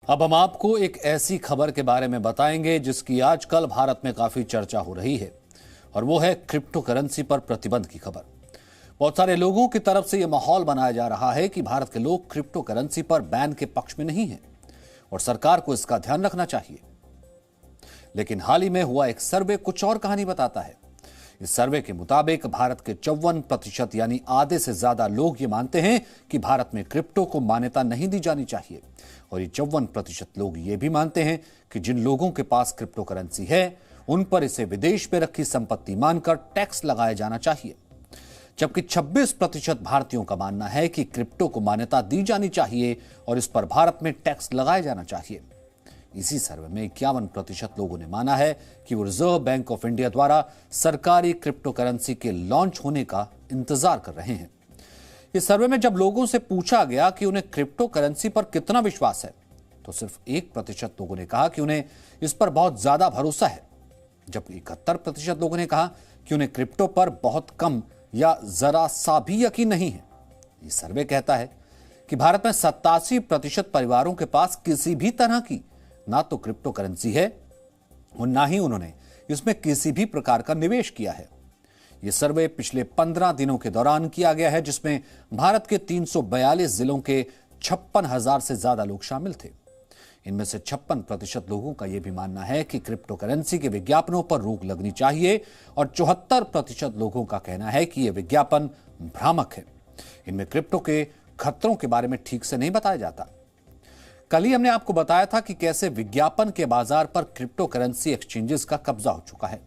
अब हम आपको एक ऐसी खबर के बारे में बताएंगे जिसकी आजकल भारत में काफी चर्चा हो रही है, और वो है क्रिप्टो करेंसी पर प्रतिबंध की खबर। बहुत सारे लोगों की तरफ से यह माहौल बनाया जा रहा है कि भारत के लोग क्रिप्टो करेंसी पर बैन के पक्ष में नहीं हैं और सरकार को इसका ध्यान रखना चाहिए। लेकिन हाल ही में हुआ एक सर्वे कुछ और कहानी बताता है। इस सर्वे के मुताबिक भारत के 54% यानी आधे से ज्यादा लोग ये मानते हैं कि भारत में क्रिप्टो को मान्यता नहीं दी जानी चाहिए, और ये 54% लोग ये भी मानते हैं कि जिन लोगों के पास क्रिप्टो करेंसी है उन पर इसे विदेश में रखी संपत्ति मानकर टैक्स लगाया जाना चाहिए। जबकि 26% भारतीयों का मानना है कि क्रिप्टो को मान्यता दी जानी चाहिए और इस पर भारत में टैक्स लगाया जाना चाहिए। इसी सर्वे में 51% लोगों ने माना है कि वो रिजर्व बैंक ऑफ इंडिया द्वारा सरकारी क्रिप्टो करेंसी के लॉन्च होने का इंतजार कर रहे हैं। इस सर्वे में जब लोगों से पूछा गया कि उन्हें क्रिप्टो करेंसी पर कितना विश्वास है, तो सिर्फ 1% लोगों ने कहा कि उन्हें इस पर बहुत ज्यादा भरोसा है, जबकि 71% लोगों ने कहा कि उन्हें क्रिप्टो पर बहुत कम या जरा सा भी यकीन नहीं है। ये सर्वे कहता है कि भारत में 87% परिवारों के पास किसी भी तरह की ना तो क्रिप्टो करेंसी है और ना ही उन्होंने इसमें किसी भी प्रकार का निवेश किया है। यह सर्वे पिछले 15 दिनों के दौरान किया गया है, जिसमें भारत के 342 जिलों के 56,000 से ज्यादा लोग शामिल थे। इनमें से 56% लोगों का यह भी मानना है कि क्रिप्टो करेंसी के विज्ञापनों पर रोक लगनी चाहिए, और 74% लोगों का कहना है कि यह विज्ञापन भ्रामक है। इनमें क्रिप्टो के खतरों के बारे में ठीक से नहीं बताया जाता। कल ही हमने आपको बताया था कि कैसे विज्ञापन के बाजार पर क्रिप्टो करेंसी एक्सचेंजेस का कब्जा हो चुका है।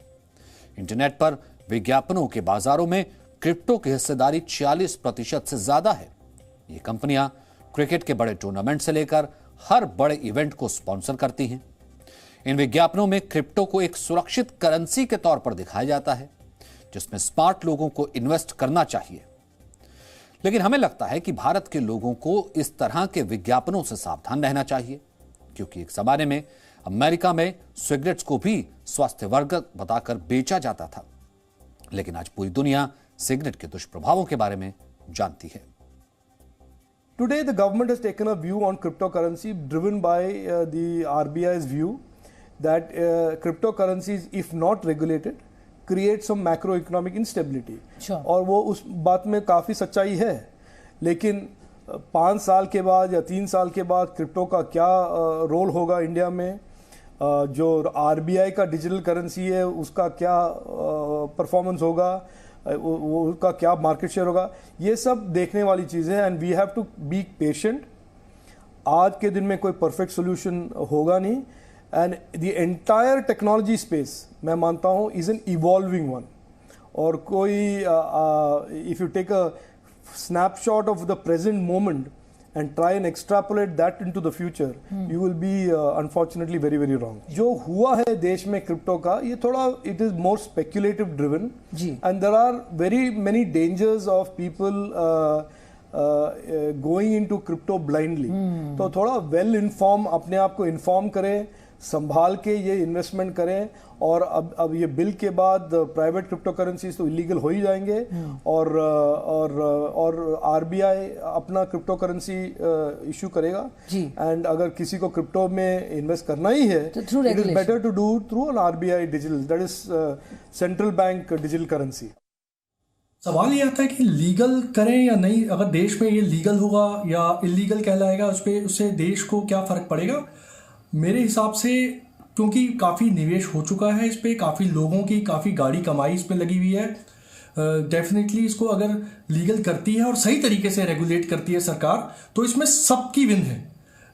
इंटरनेट पर विज्ञापनों के बाजारों में क्रिप्टो की हिस्सेदारी 46% से ज्यादा है। ये कंपनियां क्रिकेट के बड़े टूर्नामेंट से लेकर हर बड़े इवेंट को स्पॉन्सर करती हैं। इन विज्ञापनों में क्रिप्टो को एक सुरक्षित करेंसी के तौर पर दिखाया जाता है, जिसमें स्मार्ट लोगों को इन्वेस्ट करना चाहिए। लेकिन हमें लगता है कि भारत के लोगों को इस तरह के विज्ञापनों से सावधान रहना चाहिए, क्योंकि एक जमाने में अमेरिका में सिगरेट्स को भी स्वास्थ्यवर्धक बताकर बेचा जाता था, लेकिन आज पूरी दुनिया सिगरेट के दुष्प्रभावों के बारे में जानती है। Today, the government has taken a view on cryptocurrency driven by the RBI's view that cryptocurrencies, if not regulated, create some macroeconomic instability. Sure. और वो उस बात में काफ़ी सच्चाई है, लेकिन 5 साल के बाद या 3 साल के बाद क्रिप्टो का क्या रोल होगा इंडिया में, जो RBI का डिजिटल करेंसी है उसका क्या परफॉर्मेंस होगा, वो उसका क्या मार्केट शेयर होगा, ये सब देखने वाली चीज़ें हैं। And we have to be patient. आज के दिन में कोई परफेक्ट सोल्यूशन होगा नहीं, and the entire technology space मैं मानता हूँ इज़ एन इवॉल्विंग वन। और कोई if you take a snapshot of the present moment and try and extrapolate that into the future, you will be unfortunately very very wrong. जो हुआ है देश में क्रिप्टो का, ये थोड़ा it is more speculative driven, and there are very many dangers of people going into crypto blindly. तो थोड़ा well informed, अपने आप को inform करें, संभाल के ये इन्वेस्टमेंट करें। और अब ये बिल के बाद प्राइवेट क्रिप्टो करेंसीज तो इलीगल हो ही जाएंगे, और आरबीआई अपना क्रिप्टो करेंसी इशू करेगा। एंड अगर किसी को क्रिप्टो में इन्वेस्ट करना ही है, तो it is better to do through an RBI digital, that is central bank digital currency. सवाल ये आता है कि लीगल करें या नहीं। अगर देश में ये लीगल होगा या इलीगल कहलाएगा, उससे देश को क्या फर्क पड़ेगा? मेरे हिसाब से क्योंकि काफ़ी निवेश हो चुका है इस पे, काफ़ी लोगों की काफ़ी गाढ़ी कमाई इस पे लगी हुई है, डेफिनेटली इसको अगर लीगल करती है और सही तरीके से रेगुलेट करती है सरकार, तो इसमें सबकी विन है।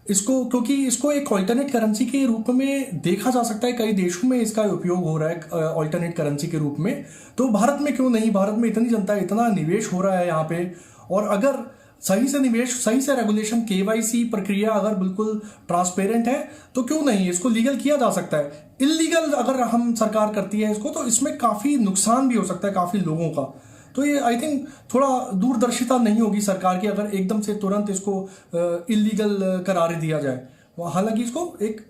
इसको क्योंकि इसको एक ऑल्टरनेट करेंसी के रूप में देखा जा सकता है, कई देशों में इसका उपयोग हो रहा है ऑल्टरनेट करेंसी के रूप में, तो भारत में क्यों नहीं? भारत में इतनी जनता है, इतना निवेश हो रहा है यहाँ पे, और अगर सही से निवेश, सही से रेगुलेशन, केवाईसी प्रक्रिया अगर बिल्कुल ट्रांसपेरेंट है, तो क्यों नहीं इसको लीगल किया जा सकता है। इलीगल अगर हम सरकार करती है इसको, तो इसमें काफ़ी नुकसान भी हो सकता है काफ़ी लोगों का। तो ये आई थिंक थोड़ा दूरदर्शिता नहीं होगी सरकार की अगर एकदम से तुरंत इसको इलीगल करार दिया जाए। हालांकि इसको एक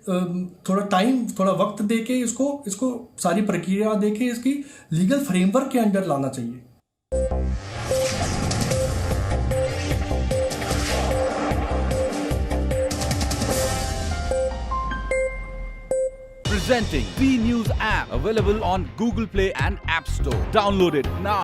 थोड़ा टाइम, थोड़ा वक्त देके इसको सारी प्रक्रिया देके इसकी लीगल फ्रेमवर्क के अंडर लाना चाहिए। Presenting B News app, available on Google Play and App Store. Download it now.